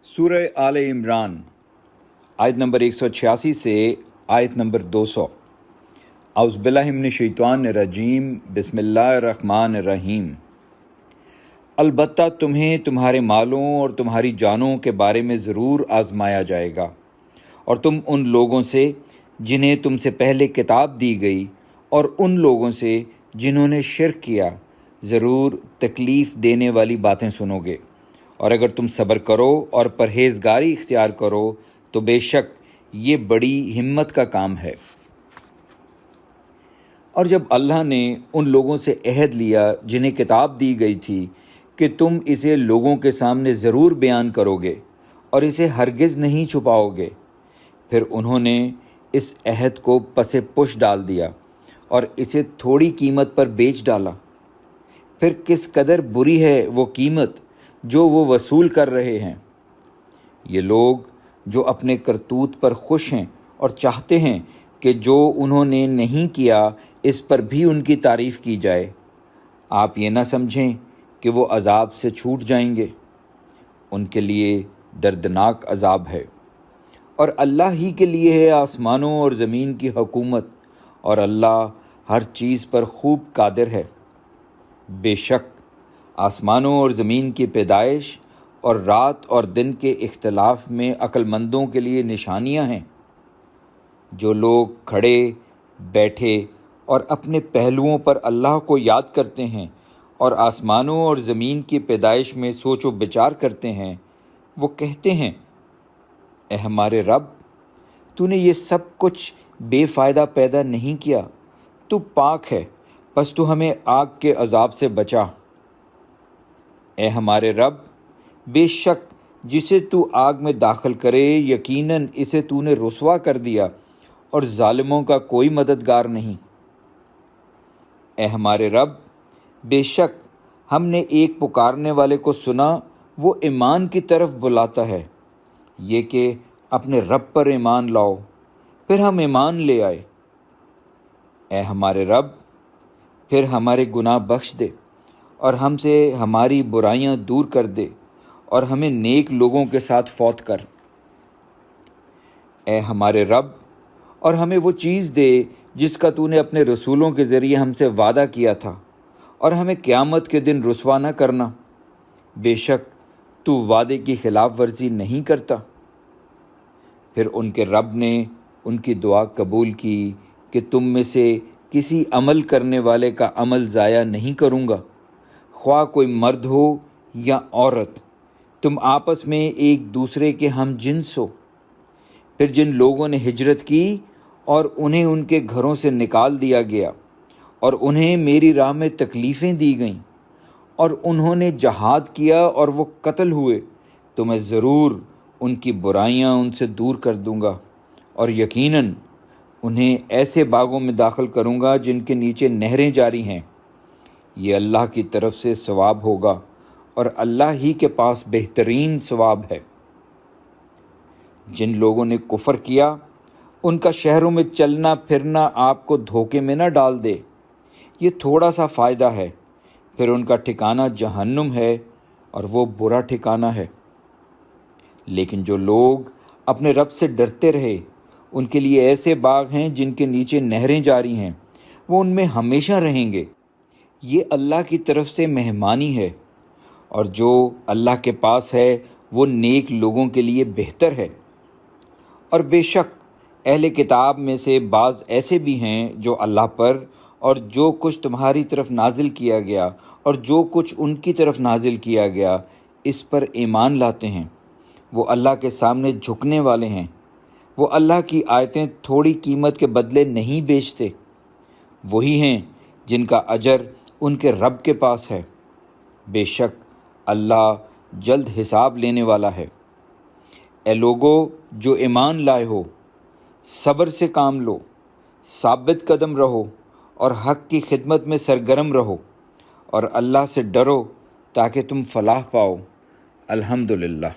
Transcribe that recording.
سورہ آل عمران آیت نمبر 186 سے آیت نمبر 200۔ اعوذ باللہ من الشیطان الرجیم، بسم اللہ الرحمن الرحیم۔ البتہ تمہیں تمہارے مالوں اور تمہاری جانوں کے بارے میں ضرور آزمایا جائے گا، اور تم ان لوگوں سے جنہیں تم سے پہلے کتاب دی گئی اور ان لوگوں سے جنہوں نے شرک کیا ضرور تکلیف دینے والی باتیں سنو گے، اور اگر تم صبر کرو اور پرہیزگاری اختیار کرو تو بے شک یہ بڑی ہمت کا کام ہے۔ اور جب اللہ نے ان لوگوں سے عہد لیا جنہیں کتاب دی گئی تھی کہ تم اسے لوگوں کے سامنے ضرور بیان کرو گے اور اسے ہرگز نہیں چھپاؤ گے، پھر انہوں نے اس عہد کو پس پش ڈال دیا اور اسے تھوڑی قیمت پر بیچ ڈالا، پھر کس قدر بری ہے وہ قیمت جو وہ وصول کر رہے ہیں۔ یہ لوگ جو اپنے کرتوت پر خوش ہیں اور چاہتے ہیں کہ جو انہوں نے نہیں کیا اس پر بھی ان کی تعریف کی جائے، آپ یہ نہ سمجھیں کہ وہ عذاب سے چھوٹ جائیں گے، ان کے لیے دردناک عذاب ہے۔ اور اللہ ہی کے لیے ہے آسمانوں اور زمین کی حکومت، اور اللہ ہر چیز پر خوب قادر ہے۔ بے شک آسمانوں اور زمین کی پیدائش اور رات اور دن کے اختلاف میں عقل مندوں کے لیے نشانیاں ہیں۔ جو لوگ کھڑے بیٹھے اور اپنے پہلوؤں پر اللہ کو یاد کرتے ہیں اور آسمانوں اور زمین کی پیدائش میں سوچ و بچار کرتے ہیں، وہ کہتے ہیں، اے ہمارے رب، تو نے یہ سب کچھ بے فائدہ پیدا نہیں کیا، تو پاک ہے، بس تو ہمیں آگ کے عذاب سے بچا۔ اے ہمارے رب، بے شک جسے تو آگ میں داخل کرے یقیناً اسے تو نے رسوا کر دیا، اور ظالموں کا کوئی مددگار نہیں۔ اے ہمارے رب، بے شک ہم نے ایک پکارنے والے کو سنا، وہ ایمان کی طرف بلاتا ہے، یہ کہ اپنے رب پر ایمان لاؤ، پھر ہم ایمان لے آئے۔ اے ہمارے رب، پھر ہمارے گناہ بخش دے اور ہم سے ہماری برائیاں دور کر دے، اور ہمیں نیک لوگوں کے ساتھ فوت کر۔ اے ہمارے رب، اور ہمیں وہ چیز دے جس کا تو نے اپنے رسولوں کے ذریعے ہم سے وعدہ کیا تھا، اور ہمیں قیامت کے دن رسوا نہ کرنا، بے شک تو وعدے کی خلاف ورزی نہیں کرتا۔ پھر ان کے رب نے ان کی دعا قبول کی کہ تم میں سے کسی عمل کرنے والے کا عمل ضائع نہیں کروں گا، خواہ کوئی مرد ہو یا عورت، تم آپس میں ایک دوسرے کے ہم جنس ہو۔ پھر جن لوگوں نے ہجرت کی اور انہیں ان کے گھروں سے نکال دیا گیا، اور انہیں میری راہ میں تکلیفیں دی گئیں، اور انہوں نے جہاد کیا اور وہ قتل ہوئے، تو میں ضرور ان کی برائیاں ان سے دور کر دوں گا، اور یقیناً انہیں ایسے باغوں میں داخل کروں گا جن کے نیچے نہریں جاری ہیں۔ یہ اللہ کی طرف سے ثواب ہوگا، اور اللہ ہی کے پاس بہترین ثواب ہے۔ جن لوگوں نے کفر کیا ان کا شہروں میں چلنا پھرنا آپ کو دھوکے میں نہ ڈال دے، یہ تھوڑا سا فائدہ ہے، پھر ان کا ٹھکانہ جہنم ہے، اور وہ برا ٹھکانہ ہے۔ لیکن جو لوگ اپنے رب سے ڈرتے رہے ان کے لیے ایسے باغ ہیں جن کے نیچے نہریں جاری ہیں، وہ ان میں ہمیشہ رہیں گے۔ یہ اللہ کی طرف سے مہمانی ہے، اور جو اللہ کے پاس ہے وہ نیک لوگوں کے لیے بہتر ہے۔ اور بے شک اہل کتاب میں سے بعض ایسے بھی ہیں جو اللہ پر اور جو کچھ تمہاری طرف نازل کیا گیا اور جو کچھ ان کی طرف نازل کیا گیا اس پر ایمان لاتے ہیں، وہ اللہ کے سامنے جھکنے والے ہیں، وہ اللہ کی آیتیں تھوڑی قیمت کے بدلے نہیں بیچتے، وہی ہیں جن کا اجر ان کے رب کے پاس ہے، بے شک اللہ جلد حساب لینے والا ہے۔ اے لوگو جو ایمان لائے ہو، صبر سے کام لو، ثابت قدم رہو اور حق کی خدمت میں سرگرم رہو، اور اللہ سے ڈرو تاکہ تم فلاح پاؤ۔ الحمدللہ۔